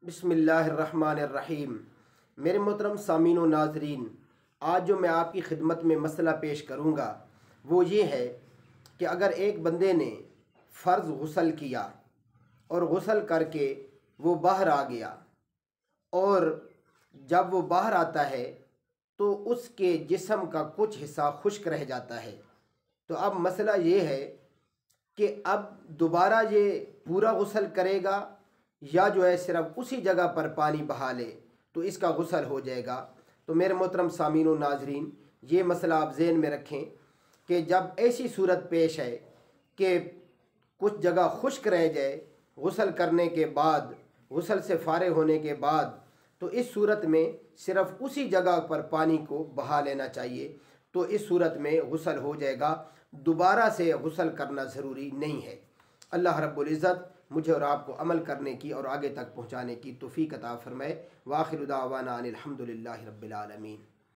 बिस्मिल्लाहिर्रहमानिर्रहीम। मेरे मोहतरम सामीन व नाज़रीन, आज जो मैं आपकी खिदमत में मसला पेश करूँगा वो ये है कि अगर एक बंदे ने फ़र्ज़ गुस्ल किया और गुस्ल करके वो बाहर आ गया और जब वो बाहर आता है तो उसके जिस्म का कुछ हिस्सा खुश्क रह जाता है। तो अब मसला ये है कि अब दोबारा ये पूरा गुस्ल करेगा या जो है सिर्फ उसी जगह पर पानी बहा ले तो इसका गुस्ल हो जाएगा। तो मेरे मोहतरम सामीन व नाज़रीन, ये मसला आप ज़हन में रखें कि जब ऐसी सूरत पेश है कि कुछ जगह खुश्क रह जाए गुस्ल करने के बाद, गुस्ल से फारिग होने के बाद, तो इस सूरत में सिर्फ उसी जगह पर पानी को बहा लेना चाहिए। तो इस सूरत में गुस्ल हो जाएगा, दोबारा से गुस्ल करना ज़रूरी नहीं है। अल्लाह रब्बुल इज़्ज़त मुझे और आपको अमल करने की और आगे तक पहुँचाने की तौफ़ीक़ अता फ़रमाए। व आखिरु दावाना अनिल हम्दुलिल्लाहि रब्बिल आलमीन।